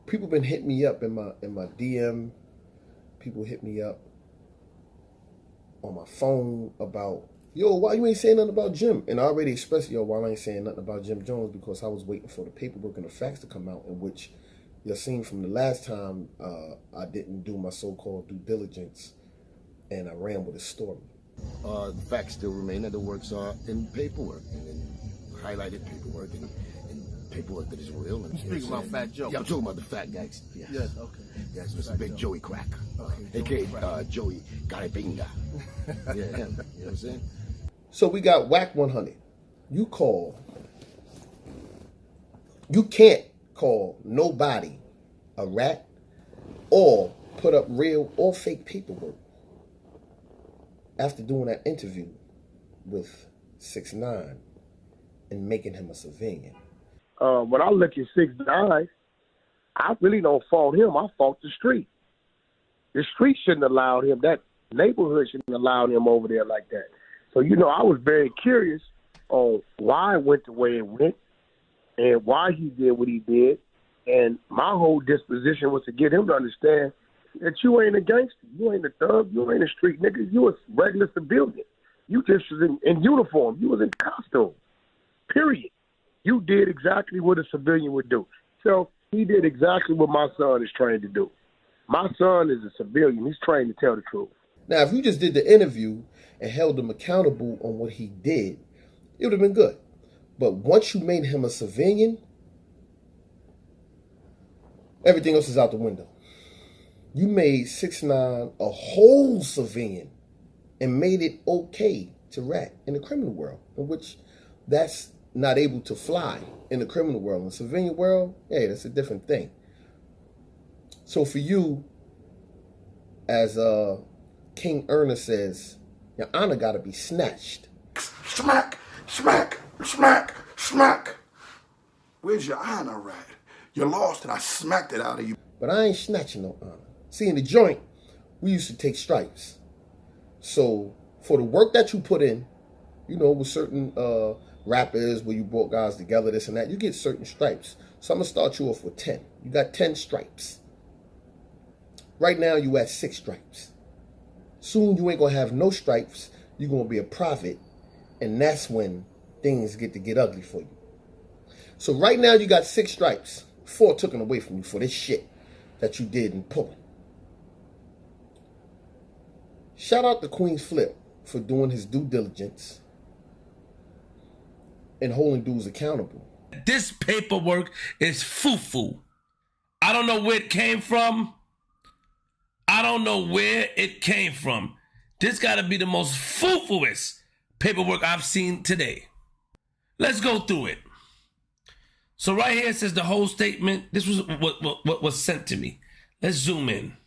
people been hitting me up in my DM. People hit me up on my phone about, yo, why you ain't saying nothing about Jim? And I already expressed, yo, why I ain't saying nothing about Jim Jones, because I was waiting for the paperwork and the facts to come out, in which you'll seen from the last time I didn't do my so-called due diligence and I ran with a story. The facts still remain that the works are in paperwork, and in highlighted paperwork, and paperwork that is real. And, speaking about Fat Joe. Yeah, I'm talking about the fat guys. Yes, yes, okay. Yes, Mr. Big Joey Crack, a.k.a. Joey Garibinga. Yeah, him. You know what I'm saying? So we got Wack 100. You can't call nobody a rat or put up real or fake paperwork after doing that interview with 6ix9ine and making him a civilian. When I look at 6ix9ine, I really don't fault him. I fault the street. The street shouldn't have allowed him. That neighborhood shouldn't have allowed him over there like that. So, you know, I was very curious on why it went the way it went and why he did what he did. And my whole disposition was to get him to understand that you ain't a gangster. You ain't a thug. You ain't a street nigga. You a regular civilian. You just was in uniform. You was in costume. Period. You did exactly what a civilian would do. So he did exactly what my son is trained to do. My son is a civilian. He's trained to tell the truth. Now, if you just did the interview and held him accountable on what he did, it would have been good. But once you made him a civilian, everything else is out the window. You made 6ix9ine a whole civilian and made it okay to rat in the criminal world, in which that's not able to fly in the criminal world. In the civilian world, hey, that's a different thing. So for you, as King Ernest says, your honor got to be snatched. Smack, smack, smack, smack. Where's your honor at? You lost and I smacked it out of you. But I ain't snatching no honor. See, in the joint, we used to take stripes. So for the work that you put in, you know, with certain rappers where you brought guys together, this and that, you get certain stripes. So I'm going to start you off with 10. You got 10 stripes. Right now, you at 6 stripes. Soon, you ain't going to have no stripes. You're going to be a prophet. And that's when things get ugly for you. So right now, you got 6 stripes. 4 taken away from you for this shit that you did in pulling. Shout out to Queenzflip for doing his due diligence and holding dudes accountable. This paperwork is foo-foo. I don't know where it came from. I don't know where it came from. This got to be the most foo-fooest paperwork I've seen today. Let's go through it. So right here it says the whole statement. This was what was sent to me. Let's zoom in.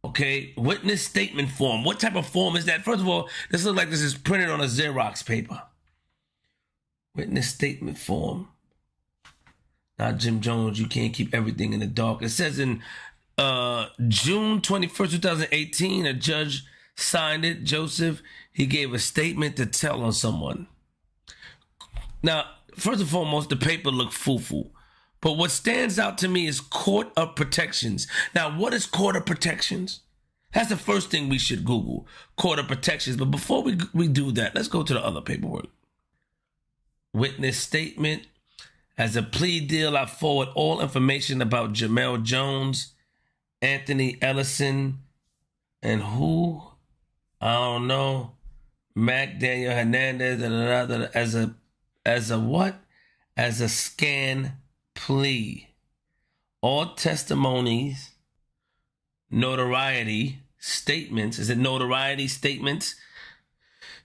Okay, witness statement form. What type of form is that? First of all, this looks like this is printed on a Xerox paper. Witness statement form. Now, Jim Jones, you can't keep everything in the dark. It says in June 21st, 2018, a judge signed it. Joseph, he gave a statement to tell on someone. Now, first and foremost, the paper looked foo-foo. But what stands out to me is court of protections. Now, what is court of protections? That's the first thing we should Google, court of protections. But before we do that, let's go to the other paperwork. Witness statement. As a plea deal, I forward all information about Jamel Jones, Anthony Ellison, and who? I don't know. Mac Daniel Hernandez, as a what? As a scan plea. All testimonies, notoriety statements, is it notoriety statements,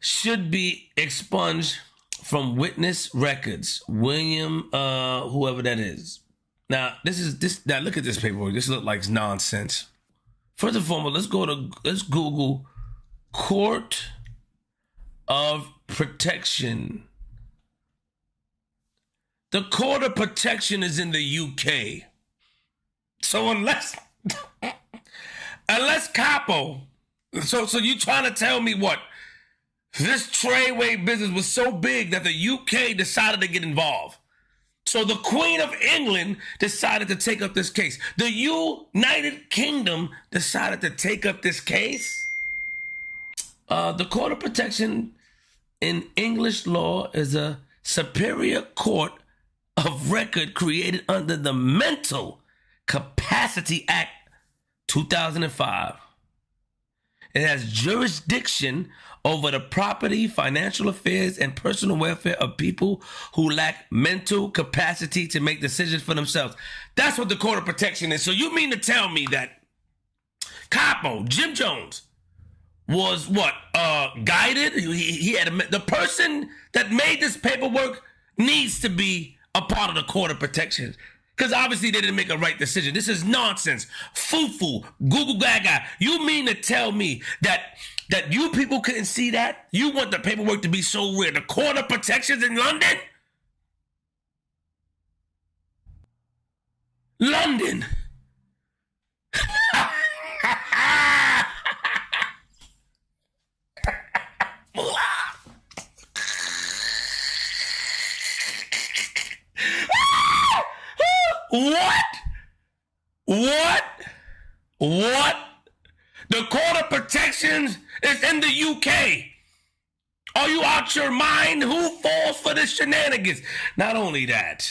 should be expunged from witness records. William, whoever that is. Now, now look at this paperwork. This looks like nonsense. First and foremost, let's Google court of protection. The court of protection is in the UK. So unless Capo, so you trying to tell me what? This Treyway business was so big that the UK decided to get involved. So the Queen of England decided to take up this case. The United Kingdom decided to take up this case. The Court of Protection in English law is a superior court of record created under the Mental Capacity Act 2005. It has jurisdiction over the property, financial affairs, and personal welfare of people who lack mental capacity to make decisions for themselves. That's what the Court of Protection is. So you mean to tell me that Capo, Jim Jones, was what? Guided? He had the person that made this paperwork needs to be a part of the Court of Protection. Because obviously they didn't make a right decision. This is nonsense. Foo-foo, Google Gaga. You mean to tell me that you people couldn't see that? You want the paperwork to be so weird. The Court of Protections in London? London. What? The Court of Protections is in the UK. Are you out your mind? Who falls for the shenanigans? Not only that,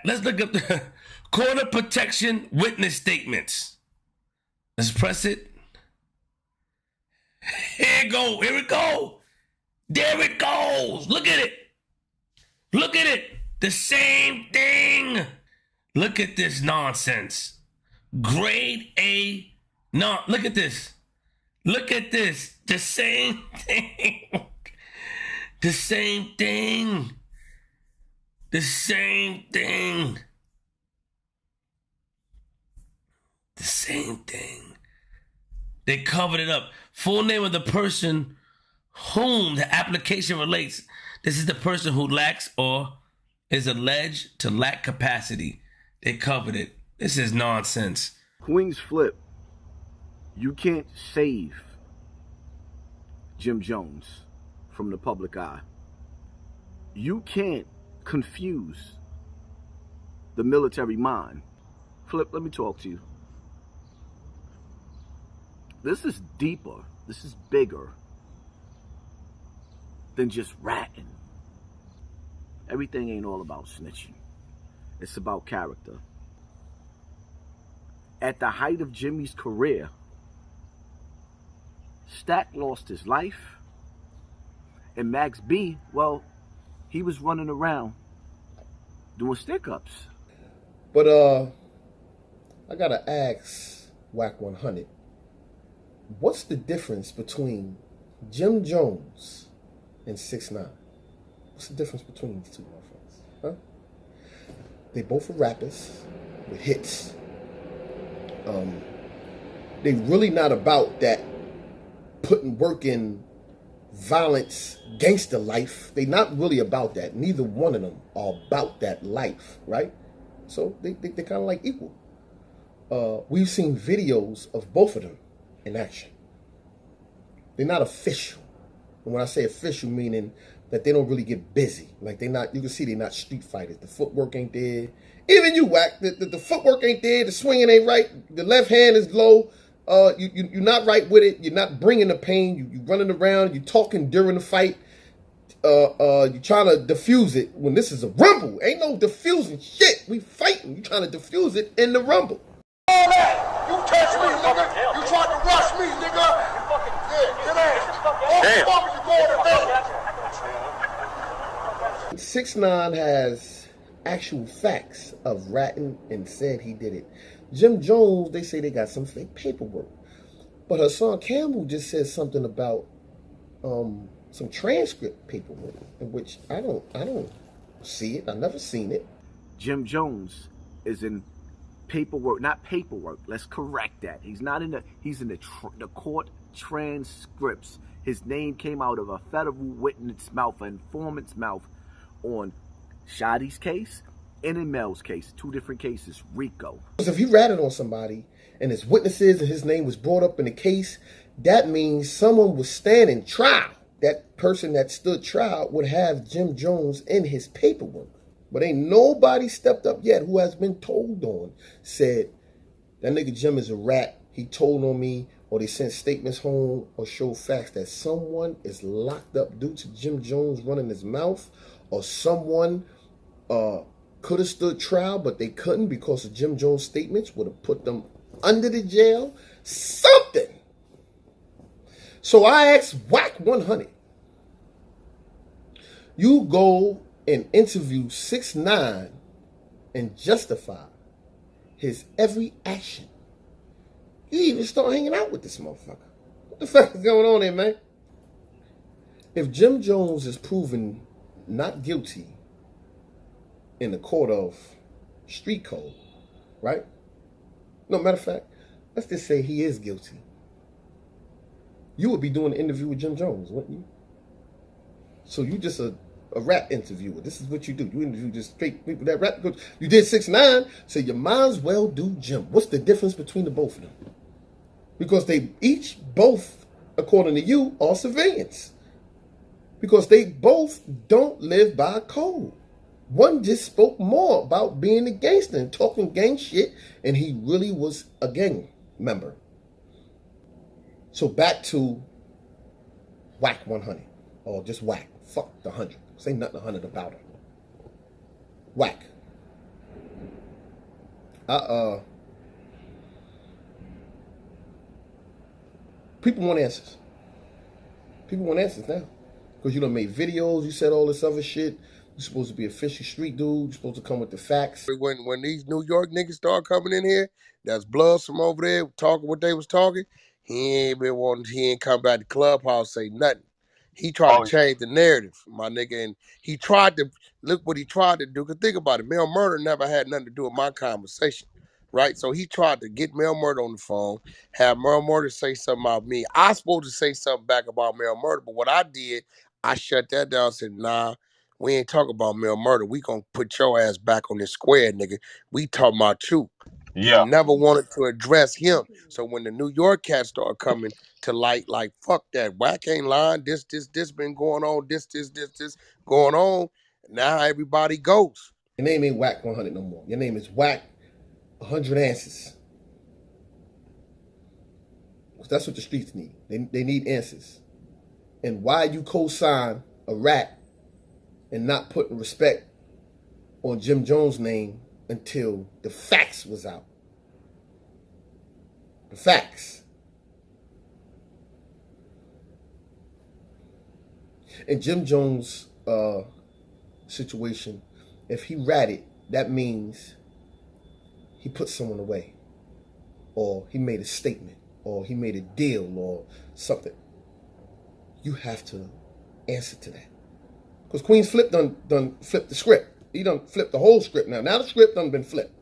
let's look up the Court of Protection witness statements. Let's press it. Here it go. There it goes. Look at it. The same thing. Look at this nonsense. Grade A. No, look at this. The same thing. The same thing. They covered it up. Full name of the person whom the application relates. This is the person who lacks or is alleged to lack capacity. They covered it. This is nonsense. Queenzflip, you can't save Jim Jones from the public eye. You can't confuse the military mind. Flip, let me talk to you. This is deeper. This is bigger than just ratting. Everything ain't all about snitching. It's about character. At the height of Jimmy's career, Stack lost his life, and Max B, well, he was running around doing stick-ups. But I gotta ask Wack 100, what's the difference between Jim Jones and 6ix9ine? What's the difference between these two, my friends? Huh? They both are rappers with hits. They really not about that putting work in violence, gangster life. They not really about that. Neither one of them are about that life, right? So they kind of like equal. We've seen videos of both of them in action. They're not official. And when I say official, meaning that they don't really get busy. Like you can see they're not street fighters. The footwork ain't there. Even you, Wack, the footwork ain't there. The swinging ain't right. The left hand is low. You're not right with it. You're not bringing the pain. You running around. You talking during the fight. You trying to diffuse it when this is a rumble. Ain't no diffusing shit. We fighting. You trying to diffuse it in the rumble. All that. You touched me, nigga. You tried to rush me, nigga. Yeah, get out. Damn. You going to hell. 6ix9ine has actual facts of ratting and said he did it. Jim Jones, they say they got some fake paperwork. But Hassan Campbell just said something about some transcript paperwork, in which I don't see it. I've never seen it. Jim Jones is in paperwork, not paperwork. Let's correct that. He's not in the. He's in the court transcripts. His name came out of a federal witness mouth, an informant's mouth, on Shadi's case and in Mel's case. Two different cases. RICO. If he ratted on somebody and his witnesses and his name was brought up in the case, that means someone was standing trial. that person that stood trial would have Jim Jones in his paperwork. But ain't nobody stepped up yet who has been told on, said, that nigga Jim is a rat. He told on me, or they sent statements home or showed facts that someone is locked up due to Jim Jones running his mouth, or someone could have stood trial, but they couldn't because of Jim Jones' statements would have put them under the jail. Something. So I asked Wack 100. You go and interview 6ix9ine and justify his every action. You even start hanging out with this motherfucker. What the fuck is going on there, man? If Jim Jones is proven not guilty in the court of street code, right? No, matter of fact, let's just say he is guilty. You would be doing an interview with Jim Jones, wouldn't you? So you just a rap interviewer. This is what you do. You interview just straight people that rap. You did 6ix9ine, so you might as well do Jim. What's the difference between the both of them? Because they each, both, according to you, are civilians. Because they both don't live by code. One just spoke more about being a gangster and talking gang shit, and he really was a gang member. So back to Wack 100, or just Wack. Fuck the 100. Say nothing 100 about him. Wack. People want answers. People want answers now. Because you done made videos, you said all this other shit. You're supposed to be a fishy street dude. You're supposed to come with the facts. When these New York niggas start coming in here, that's Bloods from over there talking what they was talking, he ain't come back to Clubhouse say nothing. He tried to change the narrative, my nigga, and he tried to, look what he tried to do. Because think about it, Mel Murder never had nothing to do with my conversation, right? So he tried to get Mel Murder on the phone, have Mel Murder say something about me. I was supposed to say something back about Mel Murder, but what I did, I shut that down and said, nah, we ain't talking about Mel Murder. We gonna put your ass back on this square, nigga. We talking about you. He never wanted to address him. So when the New York cats started coming to light, like, fuck that, Wack ain't lying, this been going on, this going on, now everybody goes. Your name ain't Wack 100 no more. Your name is Wack 100 Answers. Because that's what the streets need. They need answers. And why you co-sign a rat and not putting respect on Jim Jones' name until the facts was out. The facts. In Jim Jones' situation, if he ratted, that means he put someone away, or he made a statement, or he made a deal, or something. You have to answer to that. Because Queenzflip done flipped the script. He done flipped the whole script now. Now the script done been flipped.